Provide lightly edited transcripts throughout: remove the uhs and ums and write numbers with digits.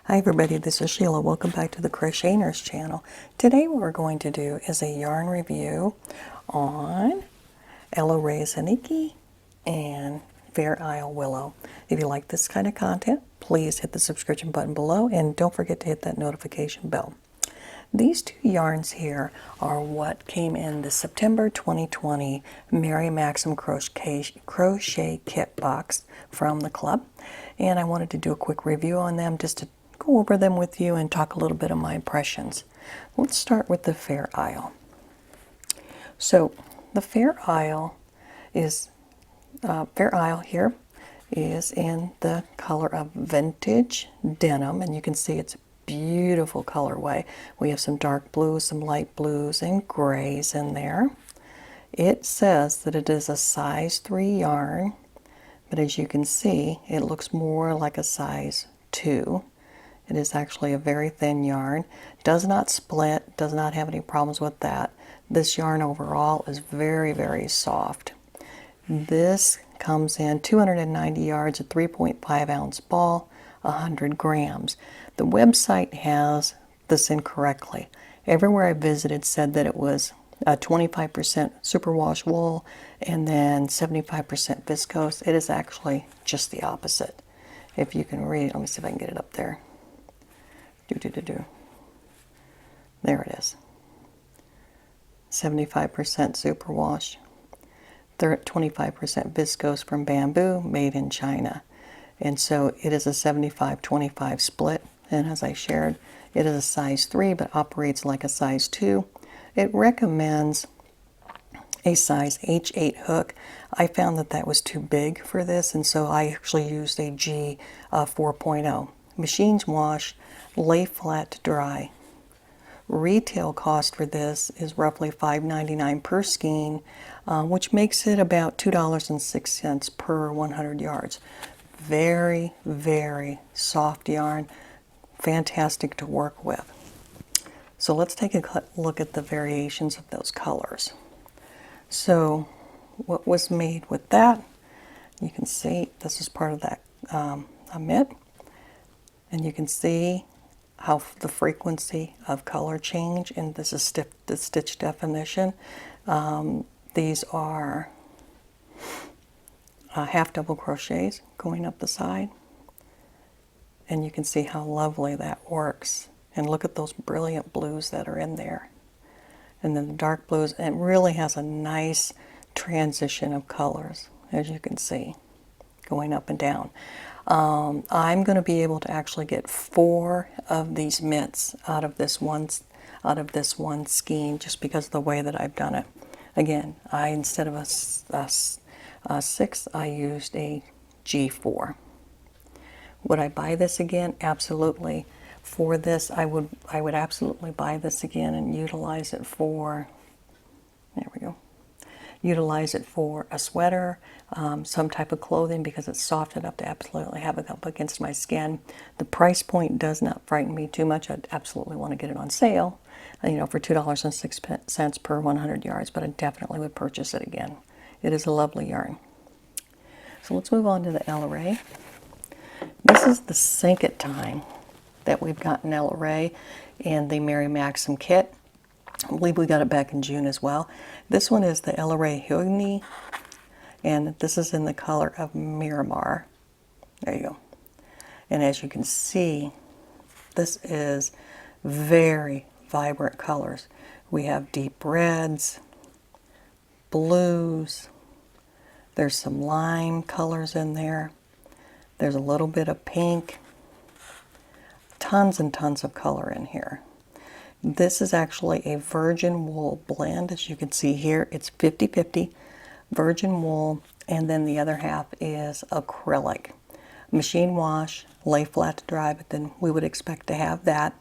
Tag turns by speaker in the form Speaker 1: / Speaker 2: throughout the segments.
Speaker 1: Hi everybody, this is Sheila. Welcome back to the Crochet Nurse channel. Today what we're going to do is a yarn review on Ella Rae Zaniki and Fair Isle Willow. If you like this kind of content, please hit the subscription button below and don't forget to hit that notification bell. These two yarns here are what came in the September 2020 Mary Maxim Crochet Kit box from the club. And I wanted to do a quick review on them just to go over them with you and talk a little bit of my impressions. Let's start with the Fair Isle. So the Fair Isle here is in the color of vintage denim, and you can see it's a beautiful colorway. We have some dark blues, some light blues, and grays in there. It says that it is a size 3 yarn, but as you can see, it looks more like a size 2. It is actually a very thin yarn. Does not split, does not have any problems with that. This yarn overall is very, very soft. This comes in 290 yards, a 3.5 ounce ball, 100 grams. The website has this incorrectly. Everywhere I visited said that it was 25% superwash wool and then 75% viscose. It is actually just the opposite. If you can read, let me see if I can get it up there. There it is. 75% superwash, 25% viscose from bamboo, made in China. And so it is a 75-25 split. And as I shared, it is a size 3 but operates like a size 2. It recommends a size H8 hook. I found that that was too big for this, and so I actually used a G 4.0. Machine wash, lay flat to dry. Retail cost for this is roughly $5.99 per skein, which makes it about $2.06 per 100 yards. Very, very soft yarn, fantastic to work with. So let's take a look at the variations of those colors. So what was made with that, you can see this is part of that mitt, and you can see how the frequency of color change, and this is the stitch definition. These are half double crochets going up the side, and you can see how lovely that works. And look at those brilliant blues that are in there, and then the dark blues. And it really has a nice transition of colors, as you can see, going up and down. I'm going to be able to actually get 4 of these mitts out of this one skein, just because of the way that I've done it. Again, instead of a 6, I used a G4. Would I buy this again? Absolutely. For this, I would absolutely buy this again and utilize it for, there we go, utilize it for a sweater, some type of clothing, because it's soft enough to absolutely have it up against my skin. The price point does not frighten me too much. I'd absolutely want to get it on sale, for $2.06 per 100 yards, but I definitely would purchase it again. It is a lovely yarn. So let's move on to the Ella Rae. This is the Sink It time that we've gotten Ella Rae and the Mary Maxim kit. I believe we got it back in June as well. This one is the Ella Rae Hugni, and this is in the color of Miramar. There you go. And as you can see, this is very vibrant colors. We have deep reds, blues, there's some lime colors in there, there's a little bit of pink, tons and tons of color in here. This is actually a virgin wool blend. As you can see here, it's 50-50 virgin wool, and then the other half is acrylic. Machine wash, lay flat to dry, but then we would expect to have that.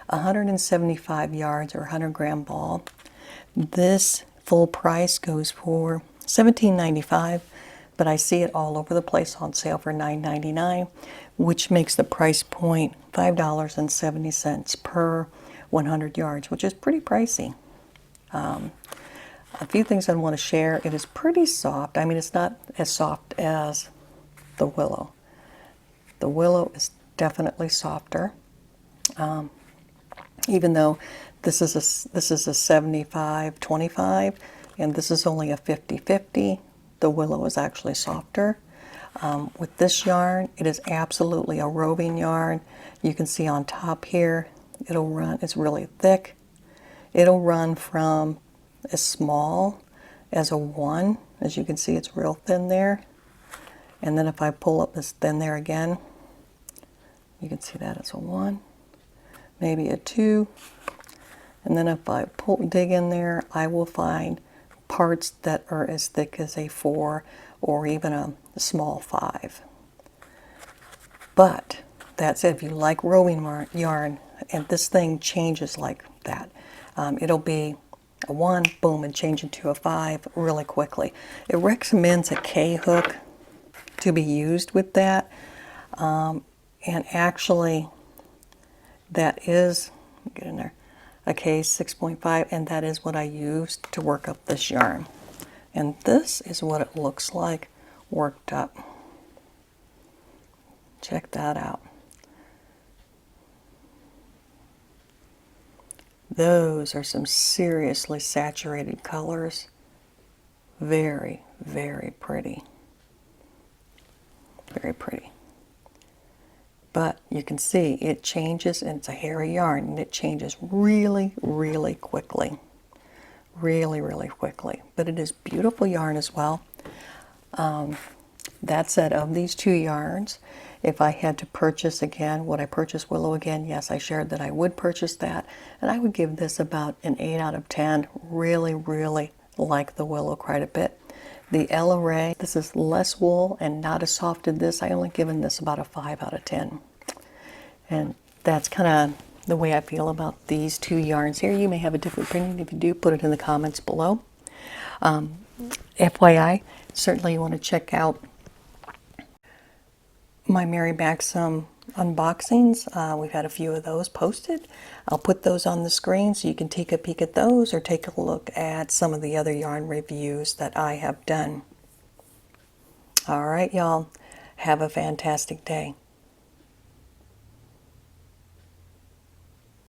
Speaker 1: 175 yards or 100 gram ball. This full price goes for $17.95, but I see it all over the place on sale for $9.99, which makes the price point $5.70 per 100 yards, which is pretty pricey. A few things I want to share. It is pretty soft. I mean, it's not as soft as the willow. The willow is definitely softer. Even though this is a 75-25 and this is only a 50-50, the willow is actually softer. With this yarn, it is absolutely a roving yarn. You can see on top here, it'll run, it's really thick. It'll run from as small as a 1. As you can see, it's real thin there. And then if I pull up this thin there again, you can see that it's a 1, maybe a 2. And then if I dig in there, I will find parts that are as thick as a 4 or even a small 5. But that said, if you like roving yarn, and this thing changes like that, it'll be a 1, boom, and change into a 5 really quickly. It recommends a K hook to be used with that. And actually, that is, get in there, a K 6.5, and that is what I used to work up this yarn. And this is what it looks like worked up. Check that out. Those are some seriously saturated colors. Very, very pretty. Very pretty. But you can see it changes, and it's a hairy yarn, and it changes really, really quickly. Really, really quickly. But it is beautiful yarn as well. That said, of these 2 yarns, if I had to purchase again, would I purchase willow again? Yes, I shared that I would purchase that. And I would give this about an 8 out of 10. Really, really like the willow quite a bit. The Ella Ray, this is less wool and not as soft as this. I only given this about a 5 out of 10. And that's kind of the way I feel about these 2 yarns here. You may have a different opinion. If you do, put it in the comments below. FYI, certainly you want to check out my Mary Maxim unboxings. We've had a few of those posted. I'll put those on the screen so you can take a peek at those or take a look at some of the other yarn reviews that I have done. All right, y'all. Have a fantastic day.